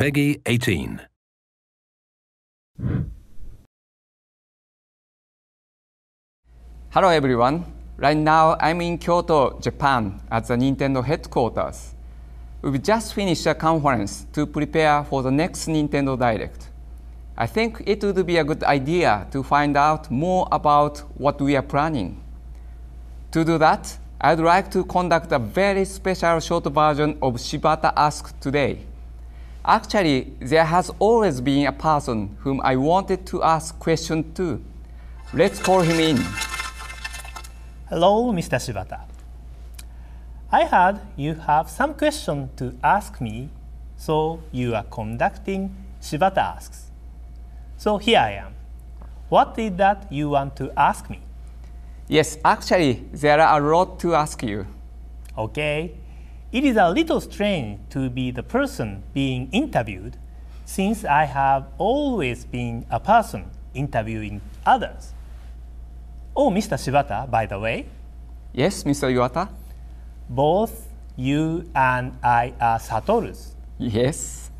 Peggy 18. Hello everyone. Right now I'm in Kyoto, Japan at the Nintendo headquarters. We've just finished a conference to prepare for the next Nintendo Direct. I think it would be a good idea to find out more about what we are planning. To do that, I'd like to conduct a very special short version of Shibata Ask today. Actually, there has always been a person whom I wanted to ask questions to. Let's call him in. Hello, Mr. Shibata. I heard you have some question to ask me, so you are conducting Shibata Asks. So here I am. What is that you want to ask me? Yes, actually, there are a lot to ask you. Okay. It is a little strange to be the person being interviewed, since I have always been a person interviewing others. Oh, Mr. Shibata, by the way. Yes, Mr. Iwata? Both you and I are Satorus. Yes.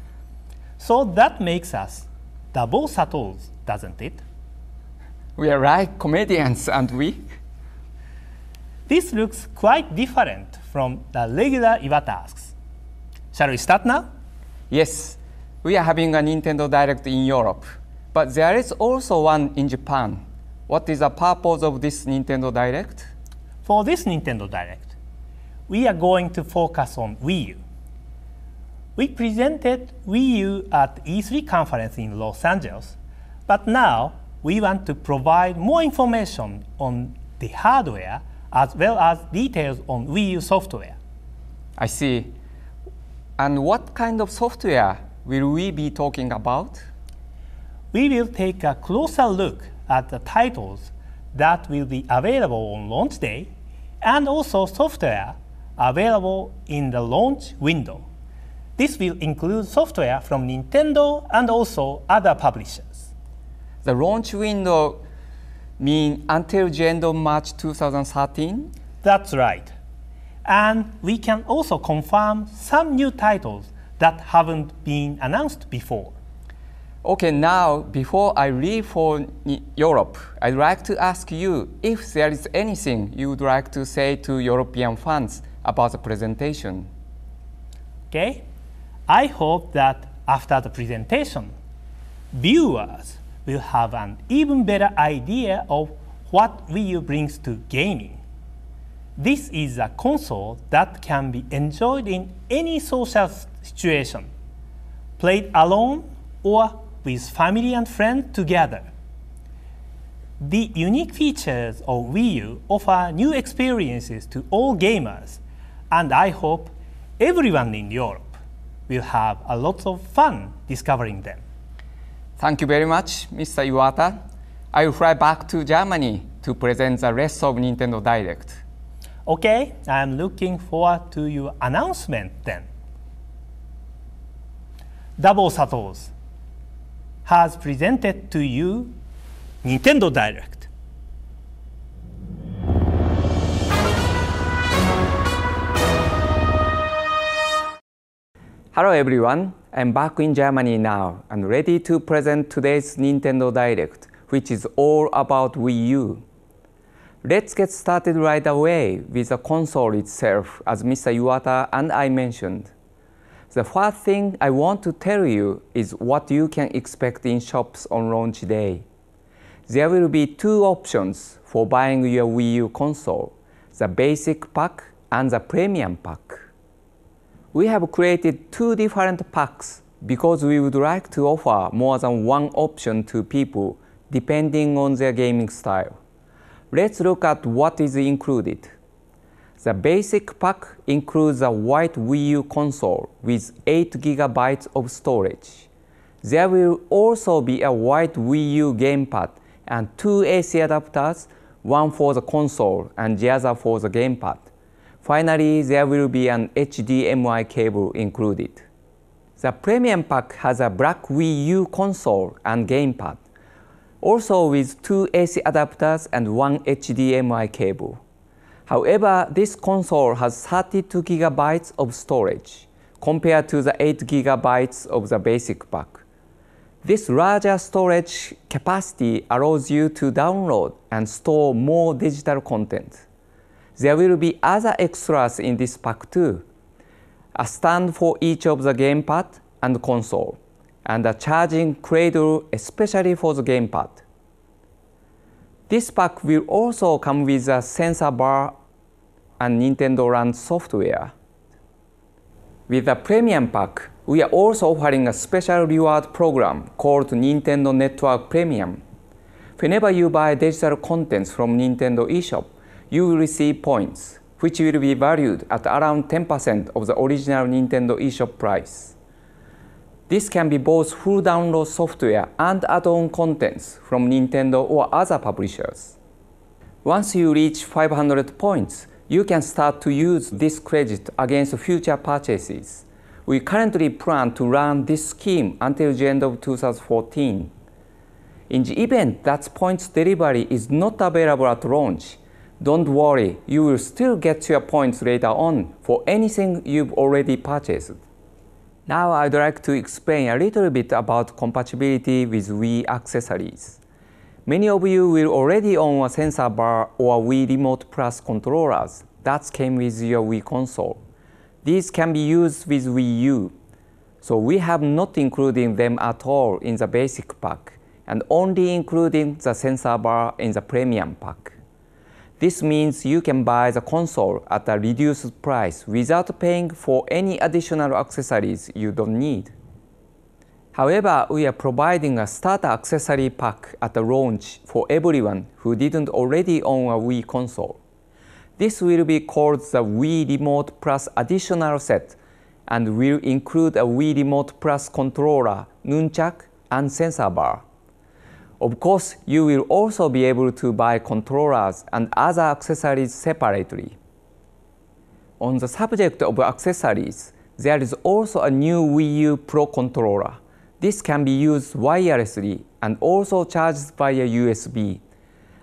So that makes us double Satorus, doesn't it? We are like comedians, aren't we? This looks quite different from the regular Iwata Asks. Shall we start now? Yes, we are having a Nintendo Direct in Europe, but there is also one in Japan. What is the purpose of this Nintendo Direct? For this Nintendo Direct, we are going to focus on WiiU. We presented WiiU at E3 conference in Los Angeles, but now we want to provide more information on the hardware as well as details on WiiU software. I see. And what kind of software will we be talking about? We will take a closer look at the titles that will be available on launch day and also software available in the launch window. This will include software from Nintendo and also other publishers. The launch window mean until the end of March 2013? That's right. And we can also confirm some new titles that haven't been announced before. Okay, now before I leave for Europe, I'd like to ask you if there is anything you would like to say to European fans about the presentation. Okay, I hope that after the presentation, viewers will have an even better idea of what WiiU brings to gaming. This is a console that can be enjoyed in any social situation, played alone or with family and friends together. The unique features of WiiU offer new experiences to all gamers, and I hope everyone in Europe will have a lot of fun discovering them. Thank you very much, Mr. Iwata. I will fly back to Germany to present the rest of Nintendo Direct. Okay, I'm looking forward to your announcement then. Double Satos has presented to you Nintendo Direct. Hello everyone, I'm back in Germany now and ready to present today's Nintendo Direct, which is all about WiiU. Let's get started right away with the console itself, as Mr. Iwata and I mentioned. The first thing I want to tell you is what you can expect in shops on launch day. There will be two options for buying your WiiU console, the basic pack and the premium pack. We have created two different packs because we would like to offer more than one option to people depending on their gaming style. Let's look at what is included. The basic pack includes a white WiiU console with 8 GB of storage. There will also be a white WiiU gamepad and two AC adapters, one for the console and the other for the gamepad. Finally, there will be an HDMI cable included. The premium pack has a black WiiU console and gamepad, also with two AC adapters and one HDMI cable. However, this console has 32 GB of storage, compared to the 8 GB of the basic pack. This larger storage capacity allows you to download and store more digital content. There will be other extras in this pack too. A stand for each of the gamepad and console, and a charging cradle especially for the gamepad. This pack will also come with a sensor bar and Nintendo Land software. With the premium pack, we are also offering a special reward program called Nintendo Network Premium. Whenever you buy digital contents from Nintendo eShop, you will receive points, which will be valued at around 10% of the original Nintendo eShop price. This can be both full download software and add-on contents from Nintendo or other publishers. Once you reach 500 points, you can start to use this credit against future purchases. We currently plan to run this scheme until the end of 2014. In the event that points delivery is not available at launch, don't worry, you will still get your points later on for anything you've already purchased. Now I'd like to explain a little bit about compatibility with Wii accessories. Many of you will already own a sensor bar or Wii Remote Plus controllers that came with your Wii console. These can be used with WiiU, so we have not included them at all in the basic pack, and only including the sensor bar in the premium pack. This means you can buy the console at a reduced price without paying for any additional accessories you don't need. However, we are providing a starter accessory pack at the launch for everyone who didn't already own a Wii console. This will be called the Wii Remote Plus Additional Set and will include a Wii Remote Plus controller, nunchuck, and sensor bar. Of course, you will also be able to buy controllers and other accessories separately. On the subject of accessories, there is also a new WiiU Pro controller. This can be used wirelessly and also charged via USB.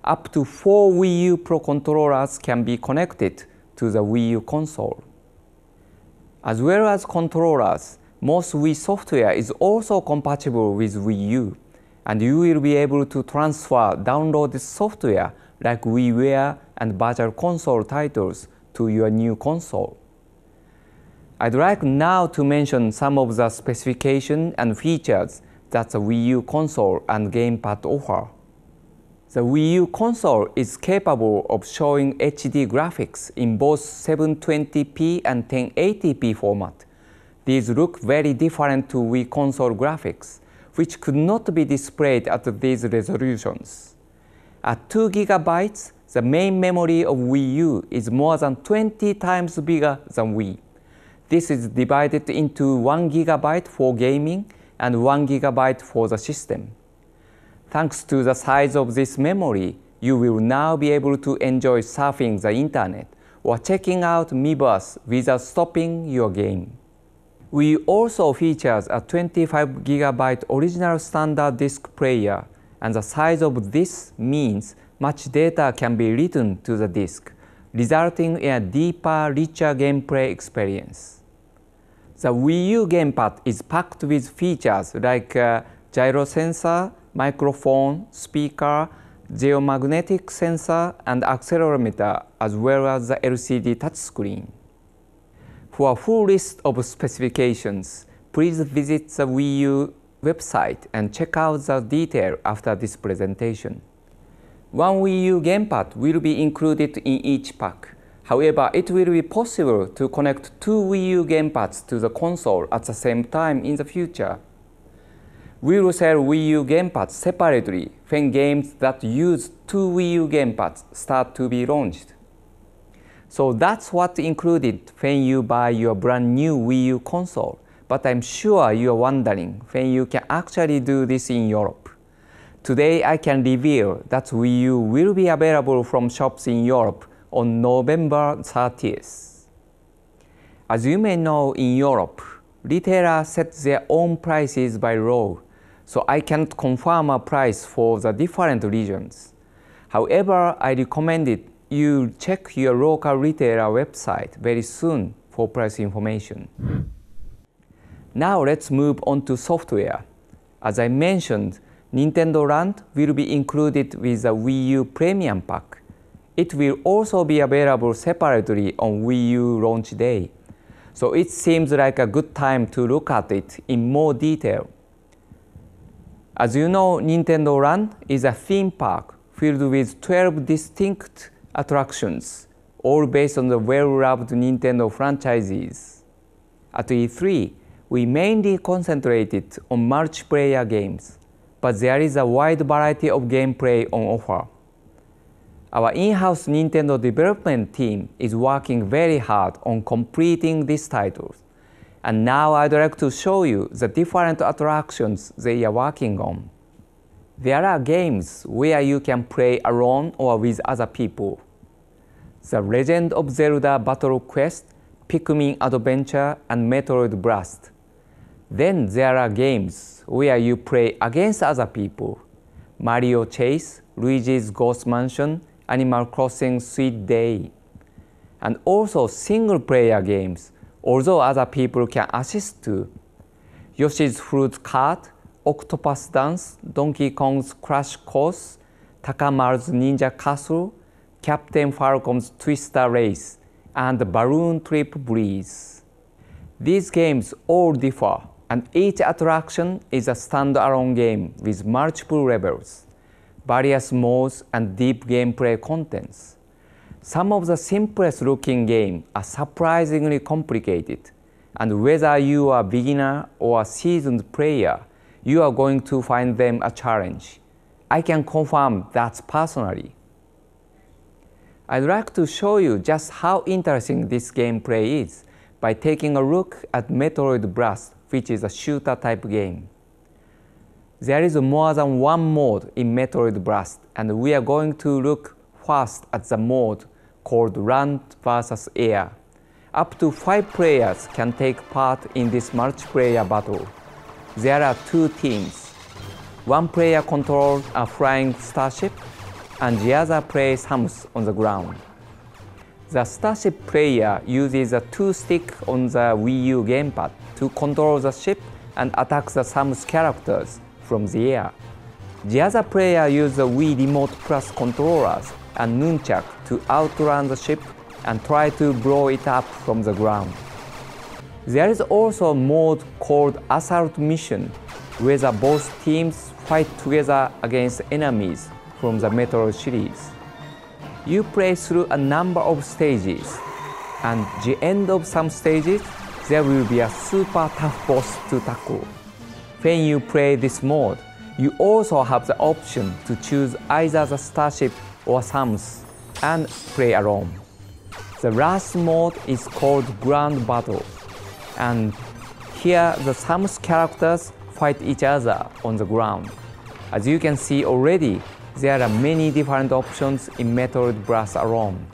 Up to 4 WiiU Pro controllers can be connected to the WiiU console. As well as controllers, most Wii software is also compatible with WiiU, and you will be able to transfer downloaded software like WiiWare and Virtual Console titles to your new console. I'd like now to mention some of the specifications and features that the WiiU console and gamepad offer. The WiiU console is capable of showing HD graphics in both 720p and 1080p format. These look very different to Wii console graphics, which could not be displayed at these resolutions. At 2 GB, the main memory of WiiU is more than 20 times bigger than Wii. This is divided into 1 GB for gaming and 1 GB for the system. Thanks to the size of this memory, you will now be able to enjoy surfing the internet or checking out Miiverse without stopping your game. WiiU also features a 25 GB original standard disk player, and the size of this means much data can be written to the disk, resulting in a deeper, richer gameplay experience. The WiiU gamepad is packed with features like a gyro sensor, microphone, speaker, geomagnetic sensor, and accelerometer, as well as the LCD touchscreen. For a full list of specifications, please visit the WiiU website and check out the detail after this presentation. One WiiU gamepad will be included in each pack. However, it will be possible to connect 2 WiiU gamepads to the console at the same time in the future. We will sell WiiU gamepads separately when games that use 2 WiiU gamepads start to be launched. So that's what's included when you buy your brand new WiiU console, but I'm sure you're wondering when you can actually do this in Europe. Today I can reveal that WiiU will be available from shops in Europe on November 30th. As you may know, in Europe, retailers set their own prices by law, so I can't confirm a price for the different regions. However, I recommend you check your local retailer website very soon for price information. Now let's move on to software. As I mentioned, Nintendo Land will be included with the WiiU Premium Pack. It will also be available separately on WiiU launch day. So it seems like a good time to look at it in more detail. As you know, Nintendo Land is a theme park filled with 12 distinct attractions, all based on the well-loved Nintendo franchises. At E3, we mainly concentrated on multiplayer games, but there is a wide variety of gameplay on offer. Our in-house Nintendo development team is working very hard on completing these titles, and now I'd like to show you the different attractions they are working on. There are games where you can play alone or with other people. The Legend of Zelda Battle Quest, Pikmin Adventure, and Metroid Blast. Then there are games where you play against other people. Mario Chase, Luigi's Ghost Mansion, Animal Crossing Sweet Day. And also single-player games, although other people can assist too. Yoshi's Fruit Cart, Octopus Dance, Donkey Kong's Crash Course, Takamaru's Ninja Castle, Captain Falcon's Twister Race, and Balloon Trip Breeze. These games all differ, and each attraction is a standalone game with multiple levels, various modes, and deep gameplay contents. Some of the simplest looking games are surprisingly complicated, and whether you are a beginner or a seasoned player, you are going to find them a challenge. I can confirm that personally. I'd like to show you just how interesting this gameplay is by taking a look at Metroid Blast, which is a shooter type game. There is more than one mode in Metroid Blast, and we are going to look first at the mode called Land vs. Air. Up to 5 players can take part in this multiplayer battle. There are 2 teams. One player controls a flying starship, and the other plays Samus on the ground. The starship player uses a 2-stick on the WiiU gamepad to control the ship and attack the Samus characters from the air. The other player uses the Wii Remote Plus controllers and nunchuck to outrun the ship and try to blow it up from the ground. There is also a mode called Assault Mission, where both teams fight together against enemies from the Metroid series. You play through a number of stages, and at the end of some stages, there will be a super tough boss to tackle. When you play this mode, you also have the option to choose either the starship or Samus and play alone. The last mode is called Grand Battle, and here the Samus characters fight each other on the ground. As you can see already, there are many different options in Metroid Blast alone.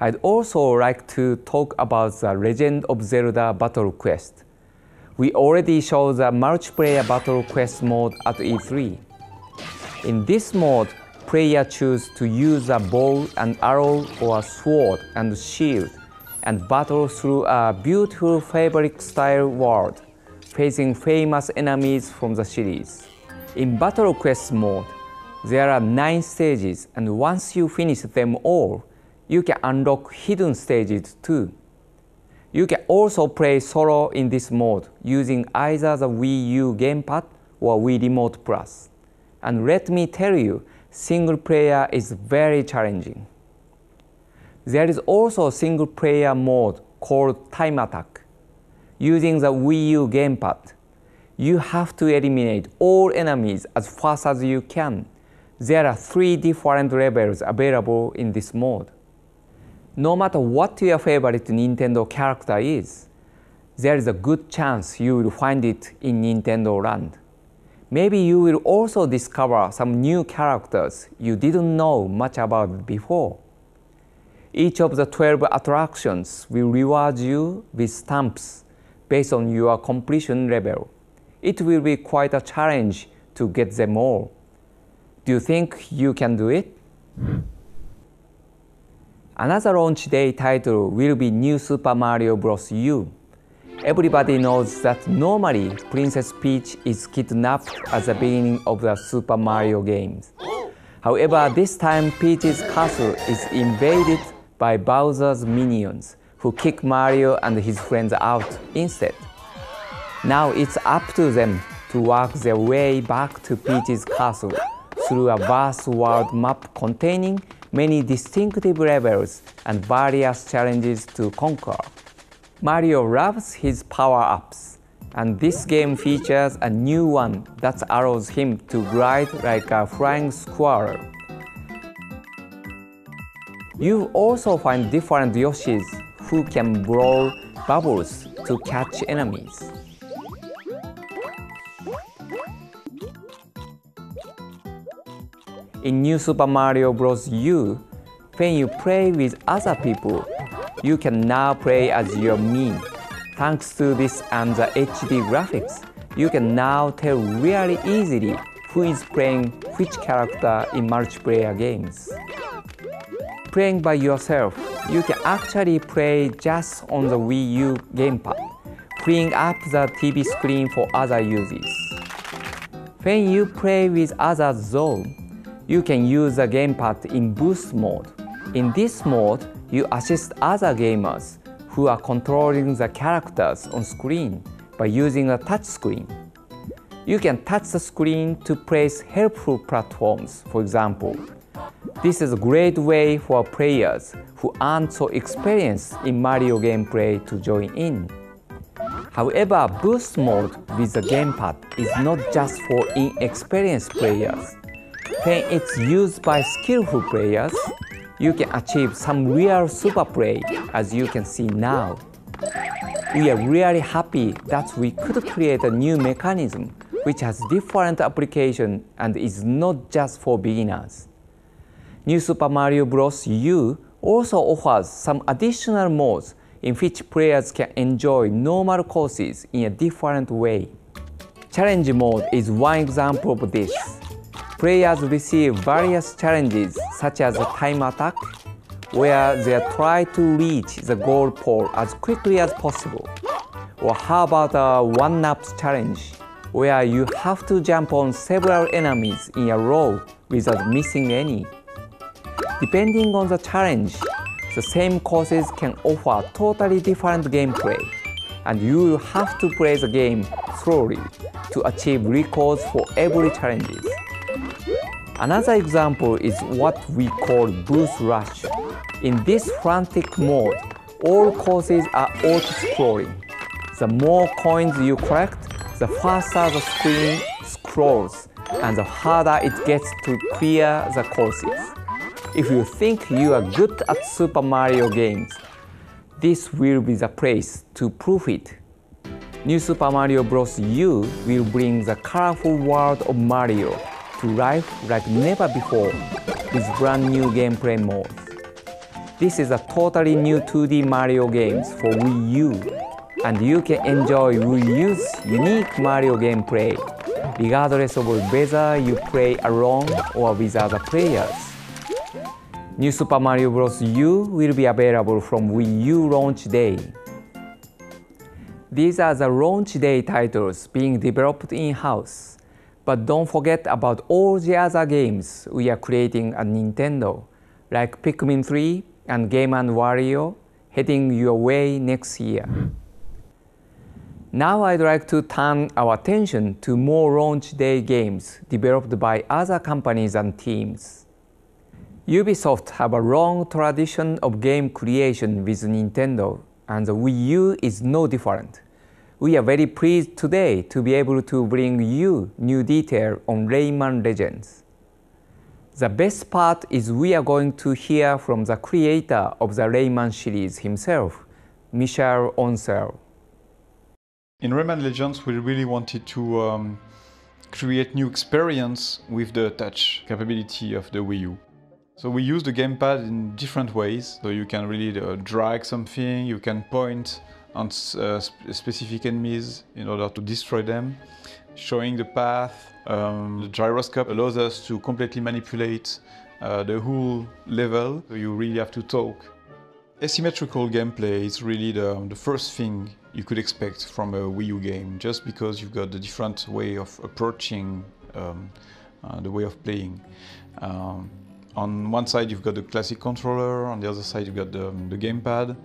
I'd also like to talk about the Legend of Zelda Battle Quest. We already showed the multiplayer Battle Quest mode at E3. In this mode, players choose to use a bow and arrow or a sword and shield and battle through a beautiful fabric-style world, facing famous enemies from the series. In Battle Quest mode, there are 9 stages, and once you finish them all, you can unlock hidden stages too. You can also play solo in this mode using either the WiiU gamepad or Wii Remote Plus. And let me tell you, single player is very challenging. There is also a single player mode called Time Attack. Using the WiiU gamepad, you have to eliminate all enemies as fast as you can. There are 3 different levels available in this mode. No matter what your favorite Nintendo character is, there is a good chance you will find it in Nintendo Land. Maybe you will also discover some new characters you didn't know much about before. Each of the 12 attractions will reward you with stamps based on your completion level. It will be quite a challenge to get them all. Do you think you can do it? Another launch day title will be New Super Mario Bros. U. Everybody knows that normally Princess Peach is kidnapped at the beginning of the Super Mario games. However, this time Peach's castle is invaded by Bowser's minions, who kick Mario and his friends out instead. Now it's up to them to work their way back to Peach's castle through a vast world map containing many distinctive levels and various challenges to conquer. Mario loves his power-ups, and this game features a new one that allows him to glide like a flying squirrel. You also find different Yoshis who can blow bubbles to catch enemies. In New Super Mario Bros. U, when you play with other people, you can now play as your Mii. Thanks to this and the HD graphics, you can now tell really easily who is playing which character in multiplayer games. Playing by yourself, you can actually play just on the Wii U gamepad, freeing up the TV screen for other users. When you play with others though, you can use the gamepad in boost mode. In this mode, you assist other gamers who are controlling the characters on screen by using a touch screen. You can touch the screen to place helpful platforms, for example. This is a great way for players who aren't so experienced in Mario gameplay to join in. However, boost mode with the gamepad is not just for inexperienced players. When it's used by skillful players, you can achieve some real super play, as you can see now. We are really happy that we could create a new mechanism which has different application and is not just for beginners. New Super Mario Bros. U also offers some additional modes in which players can enjoy normal courses in a different way. Challenge mode is one example of this. Players receive various challenges such as time attack, where they try to reach the goal pole as quickly as possible. Or how about a one-up challenge, where you have to jump on several enemies in a row without missing any. Depending on the challenge, the same courses can offer totally different gameplay, and you will have to play the game slowly to achieve records for every challenge. Another example is what we call Boost Rush. In this frantic mode, all courses are auto-scrolling. The more coins you collect, the faster the screen scrolls and the harder it gets to clear the courses. If you think you are good at Super Mario games, this will be the place to prove it. New Super Mario Bros. U will bring the colorful world of Mario to life like never before with brand new gameplay modes. This is a totally new 2D Mario games for Wii U, and you can enjoy Wii U's unique Mario gameplay, regardless of whether you play alone or with other players. New Super Mario Bros. U will be available from Wii U launch day. These are the launch day titles being developed in-house. But don't forget about all the other games we are creating at Nintendo, like Pikmin 3 and RAYMAN Legends, heading your way next year. Now I'd like to turn our attention to more launch day games developed by other companies and teams. Ubisoft have a long tradition of game creation with Nintendo, and the Wii U is no different. We are very pleased today to be able to bring you new detail on RAYMAN Legends. The best part is we are going to hear from the creator of the RAYMAN series himself, Michel Ancel. In RAYMAN Legends, we really wanted to create new experience with the touch capability of the Wii U. So we use the gamepad in different ways. So you can really drag something, you can point on specific enemies in order to destroy them, showing the path. The gyroscope allows us to completely manipulate the whole level, so you really have to talk. Asymmetrical gameplay is really the first thing you could expect from a Wii U game, just because you've got the different way of approaching the way of playing. On one side you've got the classic controller, on the other side you've got the gamepad,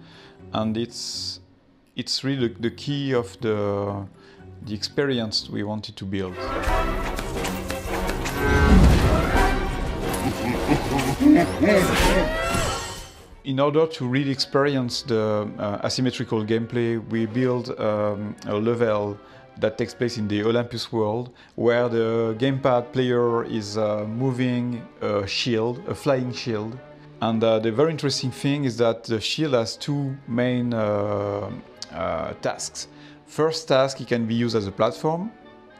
and it's really the key of the experience we wanted to build. In order to really experience the asymmetrical gameplay, we built a level that takes place in the Olympus world, where the gamepad player is moving a shield, a flying shield. And the very interesting thing is that the shield has two main tasks. First task, it can be used as a platform,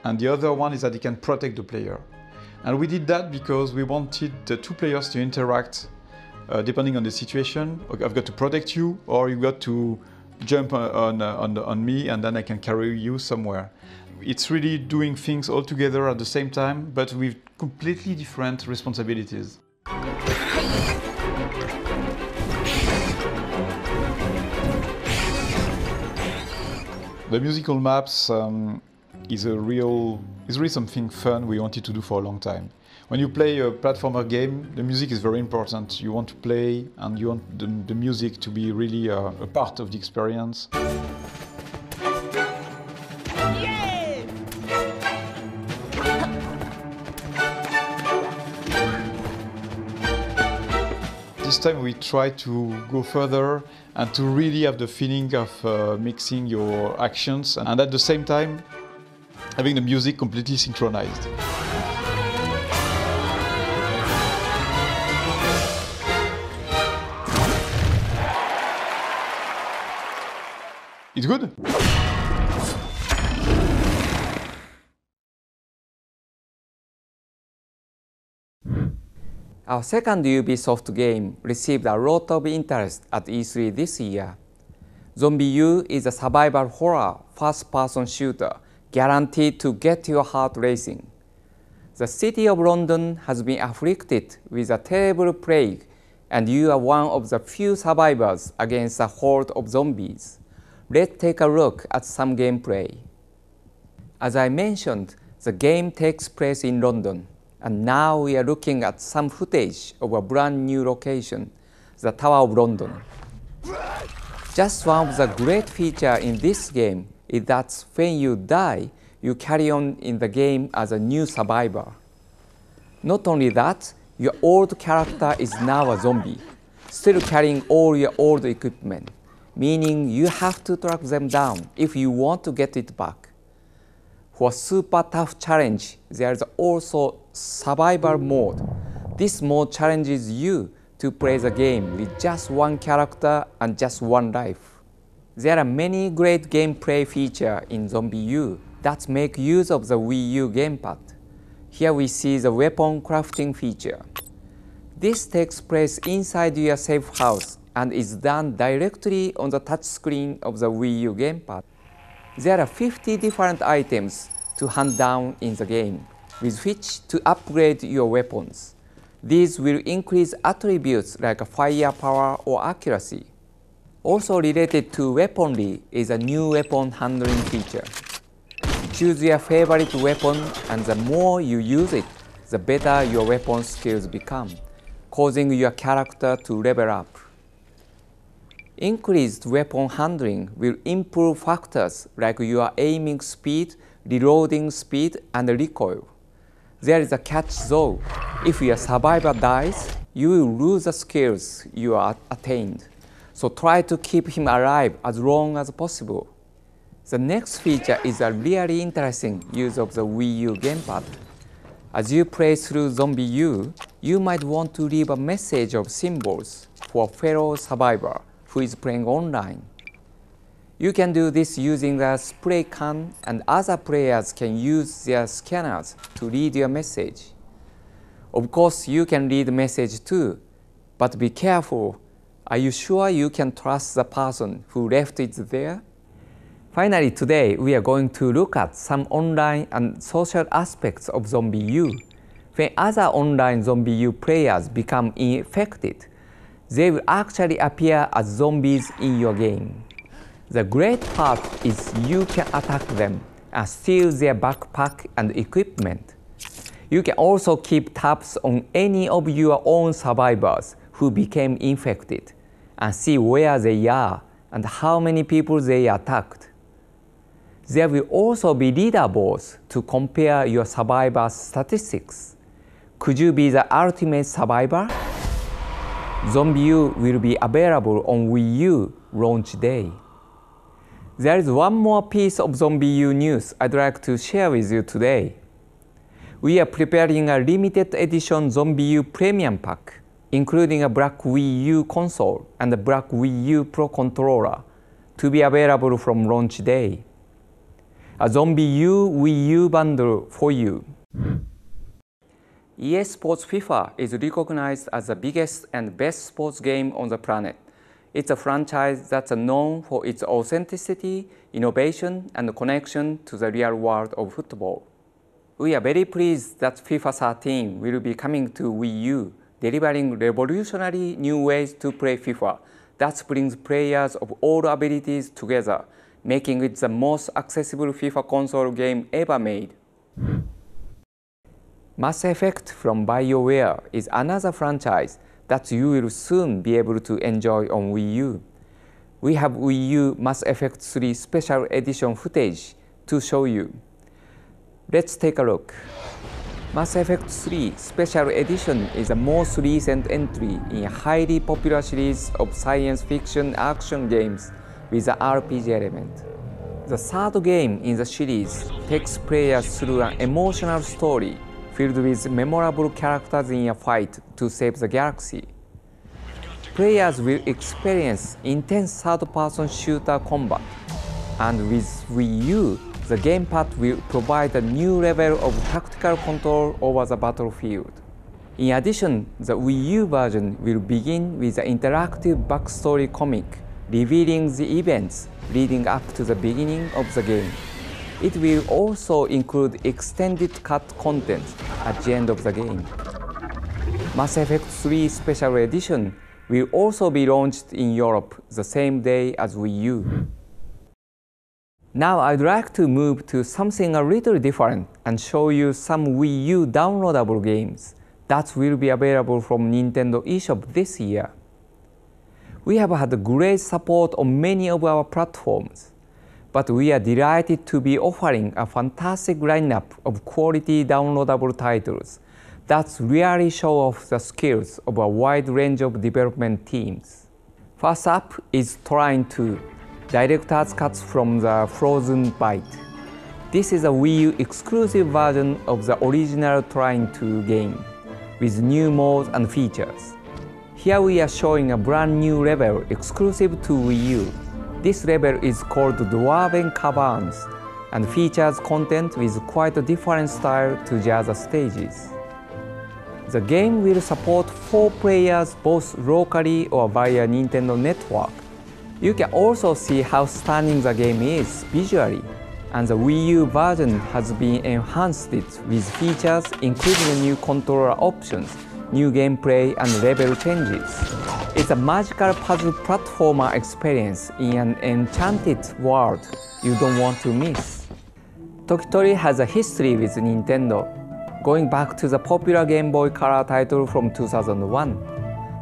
and the other one is that it can protect the player. And we did that because we wanted the two players to interact depending on the situation. Okay, I've got to protect you, or you've got to jump on me and then I can carry you somewhere. It's really doing things all together at the same time, but with completely different responsibilities. The musical maps is really something fun we wanted to do for a long time. When you play a platformer game, the music is very important. You want to play and you want the music to be really a part of the experience. Yay! This time we try to go further and to really have the feeling of mixing your actions and at the same time having the music completely synchronized. It's good? Our second Ubisoft game received a lot of interest at E3 this year. ZOMBIU is a survival horror first-person shooter guaranteed to get your heart racing. The city of London has been afflicted with a terrible plague, and you are one of the few survivors against a horde of zombies. Let's take a look at some gameplay. As I mentioned, the game takes place in London, and now we are looking at some footage of a brand new location, the Tower of London. Just one of the great features in this game is that when you die, you carry on in the game as a new survivor. Not only that, your old character is now a zombie, still carrying all your old equipment, meaning you have to track them down if you want to get it back. For a super tough challenge, there is also survival mode. This mode challenges you to play the game with just one character and just one life. There are many great gameplay features in ZOMBIU that make use of the Wii U gamepad. Here we see the weapon crafting feature. This takes place inside your safe house and is done directly on the touchscreen of the Wii U gamepad. There are 50 different items to hunt down in the game, with which to upgrade your weapons. These will increase attributes like firepower or accuracy. Also related to weaponry is a new weapon handling feature. Choose your favorite weapon, and the more you use it, the better your weapon skills become, causing your character to level up. Increased weapon handling will improve factors like your aiming speed, reloading speed, and recoil. There is a catch though. If your survivor dies, you will lose the skills you attained. So try to keep him alive as long as possible. The next feature is a really interesting use of the Wii U gamepad. As you play through ZOMBIU, you might want to leave a message of symbols for a fellow survivor who is playing online. You can do this using a spray can, and other players can use their scanners to read your message. Of course, you can read the message too, but be careful. Are you sure you can trust the person who left it there? Finally, today we are going to look at some online and social aspects of ZOMBIU. When other online ZOMBIU players become infected, they will actually appear as zombies in your game. The great part is you can attack them and steal their backpack and equipment. You can also keep tabs on any of your own survivors who became infected and see where they are and how many people they attacked. There will also be leaderboards to compare your survivors' statistics. Could you be the ultimate survivor? ZOMBIU will be available on WiiU launch day. There is one more piece of ZOMBIU news I'd like to share with you today. We are preparing a limited edition ZOMBIU Premium Pack, including a black WiiU console and a black WiiU Pro controller, to be available from launch day. A ZOMBIU WiiU bundle for you. EA Sports FIFA is recognized as the biggest and best sports game on the planet. It's a franchise that's known for its authenticity, innovation, and connection to the real world of football. We are very pleased that FIFA 13 will be coming to WiiU, delivering revolutionary new ways to play FIFA that brings players of all abilities together, making it the most accessible FIFA console game ever made. Mass Effect from BioWare is another franchise that you will soon be able to enjoy on WiiU. We have WiiU Mass Effect 3 Special Edition footage to show you. Let's take a look. Mass Effect 3 Special Edition is the most recent entry in a highly popular series of science fiction action games with an RPG element. The third game in the series takes players through an emotional story filled with memorable characters in a fight to save the galaxy. Players will experience intense third-person shooter combat, and with WiiU, the gamepad will provide a new level of tactical control over the battlefield. In addition, the WiiU version will begin with an interactive backstory comic revealing the events leading up to the beginning of the game. It will also include extended cut content at the end of the game. Mass Effect 3 Special Edition will also be launched in Europe the same day as WiiU. Now I'd like to move to something a little different and show you some WiiU downloadable games that will be available from Nintendo eShop this year. We have had great support on many of our platforms, but we are delighted to be offering a fantastic lineup of quality downloadable titles that really show off the skills of a wide range of development teams. First up is Trine 2, Director's Cut from the Frozen Byte. This is a WiiU exclusive version of the original Trine 2 game, with new modes and features. Here we are showing a brand new level exclusive to WiiU. This level is called Dwarven Caverns and features content with quite a different style to the other stages. The game will support 4 players both locally or via Nintendo Network. You can also see how stunning the game is visually, and the WiiU version has been enhanced with features including new controller options, new gameplay, and level changes. It's a magical puzzle platformer experience in an enchanted world you don't want to miss. Tokitori has a history with Nintendo, going back to the popular Game Boy Color title from 2001.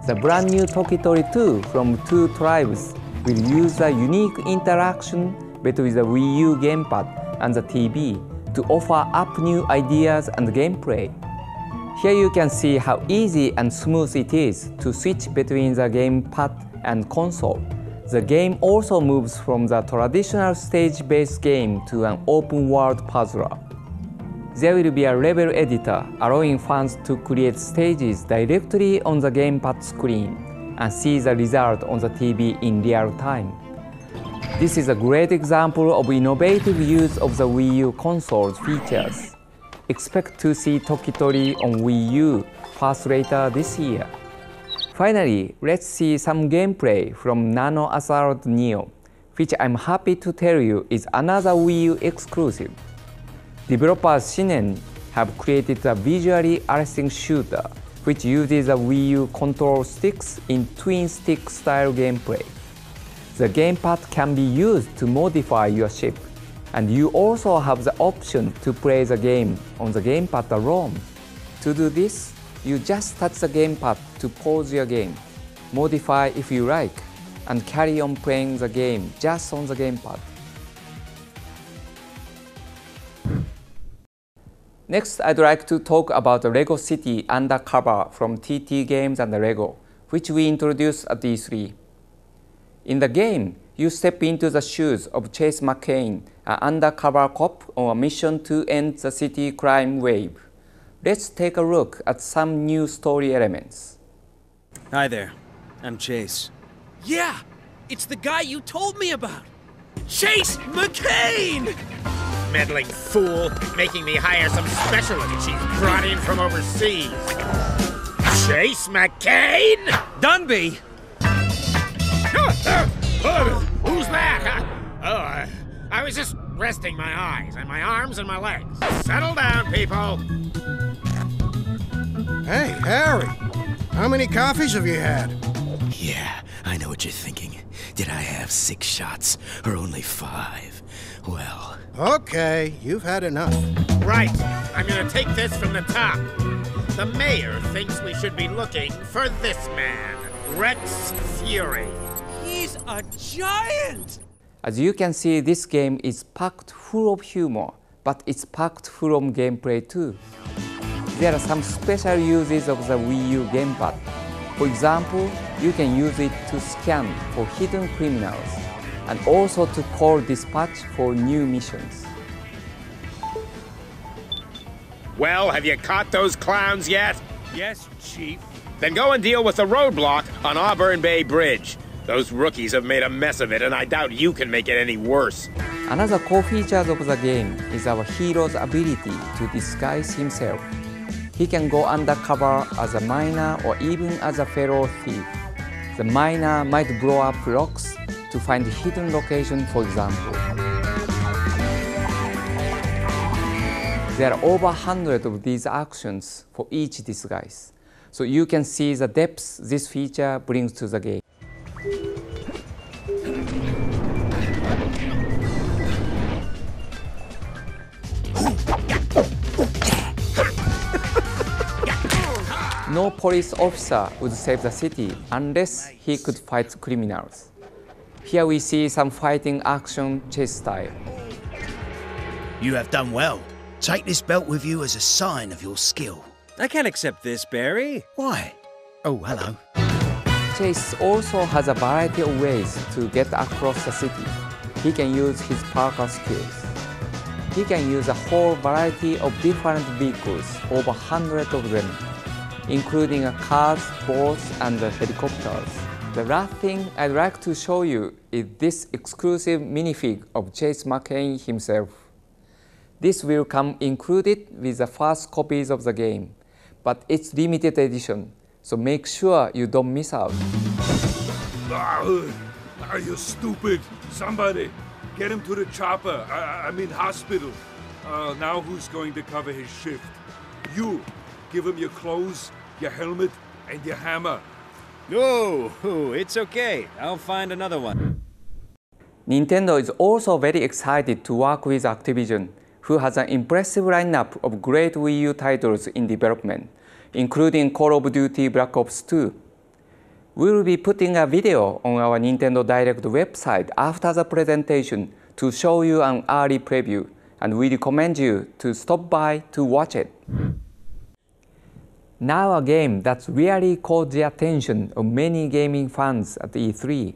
The brand new Tokitori 2 from Two Tribes will use a unique interaction between the WiiU gamepad and the TV to offer up new ideas and gameplay. Here you can see how easy and smooth it is to switch between the gamepad and console. The game also moves from the traditional stage-based game to an open-world puzzler. There will be a level editor allowing fans to create stages directly on the gamepad screen and see the result on the TV in real time. This is a great example of innovative use of the WiiU console's features. Expect to see Tokitori on WiiU first later this year. Finally, let's see some gameplay from Nano Assault Neo, which I'm happy to tell you is another WiiU exclusive. Developers Shinen have created a visually arresting shooter which uses the WiiU control sticks in twin-stick style gameplay. The gamepad can be used to modify your ship, and you also have the option to play the game on the gamepad alone. To do this, you just touch the gamepad to pause your game, modify if you like, and carry on playing the game just on the gamepad. Next, I'd like to talk about the LEGO City Undercover from TT Games and LEGO, which we introduced at E3. In the game, you step into the shoes of Chase McCain, an undercover cop on a mission to end the city crime wave. Let's take a look at some new story elements. Hi there, I'm Chase. Yeah, it's the guy you told me about. Chase McCain! Meddling fool, making me hire some specialist she's brought in from overseas. Chase McCain? Dunby! Who's that? I was just resting my eyes and my arms and my legs. Settle down, people. Hey, Harry. How many coffees have you had? Yeah, I know what you're thinking. Did I have 6 shots or only 5? Well... Okay, you've had enough. Right. I'm gonna take this from the top. The mayor thinks we should be looking for this man, Rex Fury. He's a giant! As you can see, this game is packed full of humor, but it's packed full of gameplay too. There are some special uses of the WiiU gamepad. For example, you can use it to scan for hidden criminals, and also to call dispatch for new missions. Well, have you caught those clowns yet? Yes, Chief. Then go and deal with the roadblock on Auburn Bay Bridge. Those rookies have made a mess of it, and I doubt you can make it any worse. Another core feature of the game is our hero's ability to disguise himself. He can go undercover as a miner or even as a fellow thief. The miner might blow up rocks to find a hidden location, for example. There are over 100 of these actions for each disguise, so you can see the depth this feature brings to the game. No police officer would save the city unless he could fight criminals. Here we see some fighting action chase style. You have done well. Take this belt with you as a sign of your skill. I can't accept this, Barry. Why? Oh, hello. Chase also has a variety of ways to get across the city. He can use his parkour skills. He can use a whole variety of different vehicles, over 100 of them, including cars, boats, and helicopters. The last thing I'd like to show you is this exclusive minifig of Chase McCain himself. This will come included with the first copies of the game, but it's limited edition, so make sure you don't miss out. Are you stupid? Somebody, get him to the chopper. I mean hospital. Now who's going to cover his shift? You, give him your clothes, your helmet, and your hammer. Oh, it's okay. I'll find another one. Nintendo is also very excited to work with Activision, who has an impressive lineup of great Wii U titles in development, including Call of Duty Black Ops 2. We will be putting a video on our Nintendo Direct website after the presentation to show you an early preview, and we recommend you to stop by to watch it. Now a game that's really caught the attention of many gaming fans at E3,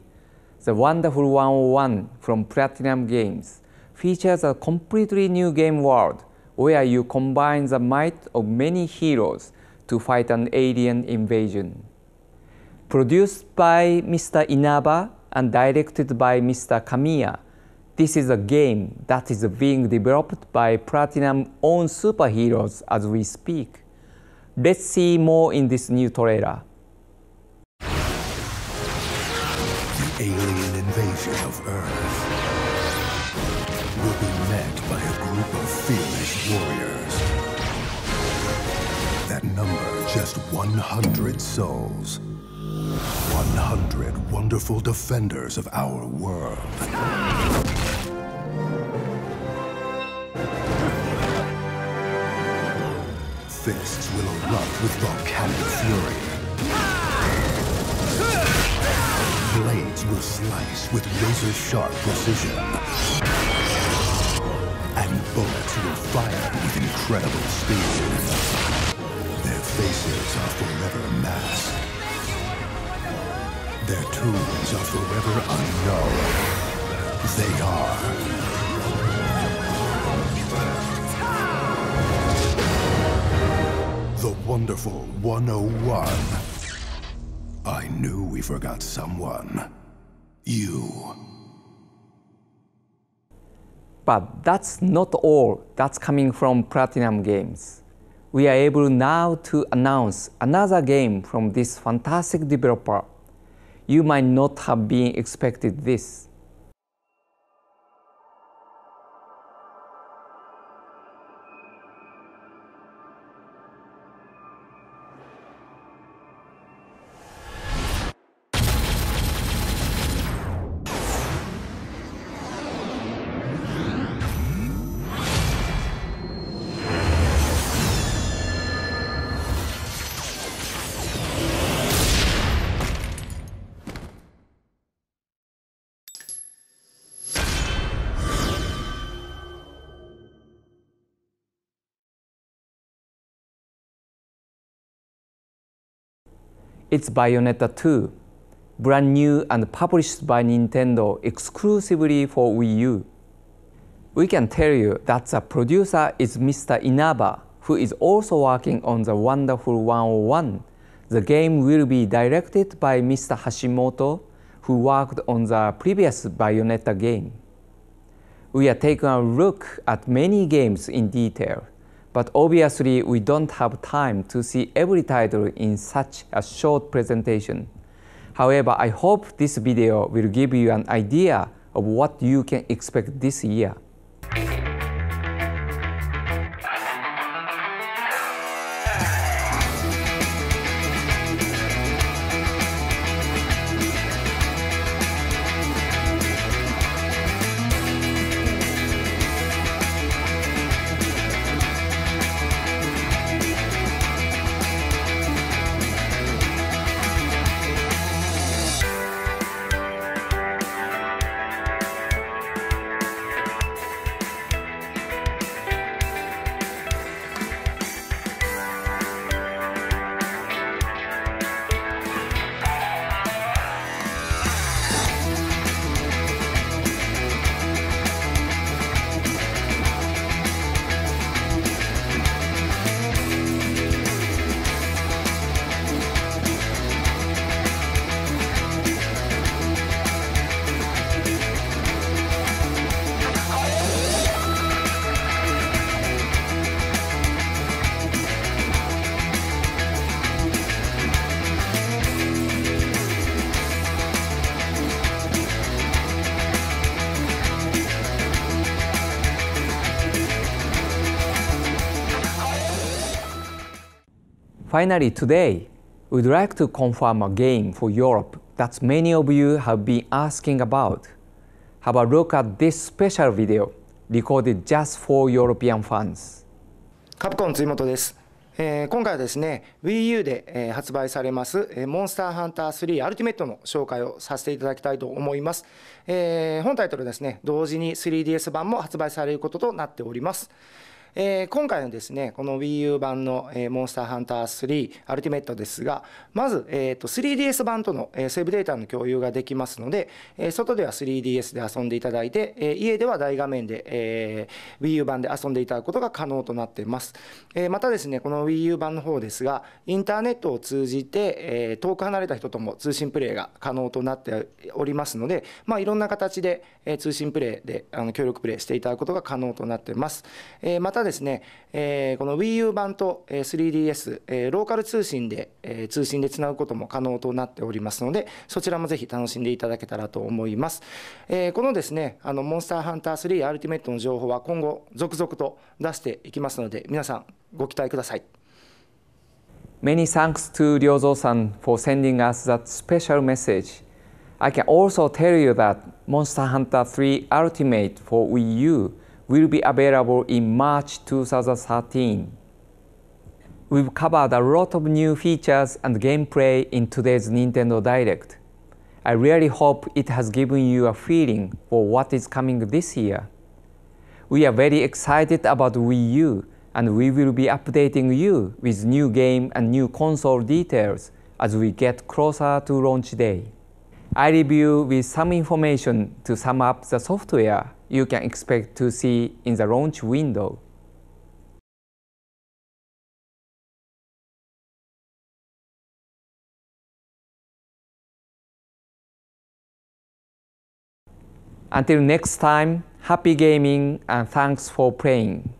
The Wonderful 101 from Platinum Games, features a completely new game world where you combine the might of many heroes to fight an alien invasion. Produced by Mr. Inaba and directed by Mr. Kamiya, this is a game that is being developed by Platinum's own superheroes as we speak. Let's see more in this new trailer. The alien invasion of Earth will be met by a group of fearless warriors that number just 100 souls. 100 wonderful defenders of our world. Fists will erupt with volcanic fury. Blades will slice with razor-sharp precision. And bullets will fire with incredible speed. Their faces are forever masked. Their tombs are forever unknown. They are the wonderful 101. I knew we forgot someone. You. But that's not all that's coming from Platinum Games. We are able now to announce another game from this fantastic developer. You might not have been expected this. It's Bayonetta 2, brand new and published by Nintendo exclusively for Wii U. We can tell you that the producer is Mr. Inaba, who is also working on the wonderful 101. The game will be directed by Mr. Hashimoto, who worked on the previous Bayonetta game. We are taking a look at many games in detail, but obviously we don't have time to see every title in such a short presentation. However, I hope this video will give you an idea of what you can expect this year. Finally, today, we'd like to confirm a game for Europe that many of you have been asking about. Have a look at this special video, recorded just for European fans. カプコン辻本です。今回はですね、WiiU で発売されますモンスターハンター3アルティメットの紹介をさせていただきたいと思います。本タイトルですね、同時に 3DS 版も発売されることとなっております。今回のですね、この WiiU 版のモンスターハンター3アルティメットですが、まず3DS 版とのセーブデータの共有ができますので、外では 3DS で遊んでいただいて、家では大画面で WiiU 版で遊んでいただくことが可能となっています。またですね、この WiiU 版の方ですが、インターネットを通じて遠く離れた人とも通信プレイが可能となっておりますので、いろんな形で通信プレイで協力プレイしていただくことが可能となっています。またですね、この WiiU 版と 3DS、ローカル通信でつなぐことも可能となっておりますので、そちらもぜひ楽しんでいただけたらと思います。このですね、モンスターハンター3アルティメットの情報は今後続々と出していきますので、皆さんご期待ください。Many thanks to Ryozo-san for sending us that special message. I can also tell you that Monster Hunter 3 Ultimate for Wii U will be available in March 2013. We've covered a lot of new features and gameplay in today's Nintendo Direct. I really hope it has given you a feeling for what is coming this year. We are very excited about Wii U, and we will be updating you with new game and new console details as we get closer to launch day. I leave you with some information to sum up the software you can expect to see in the launch window. Until next time, happy gaming and thanks for playing.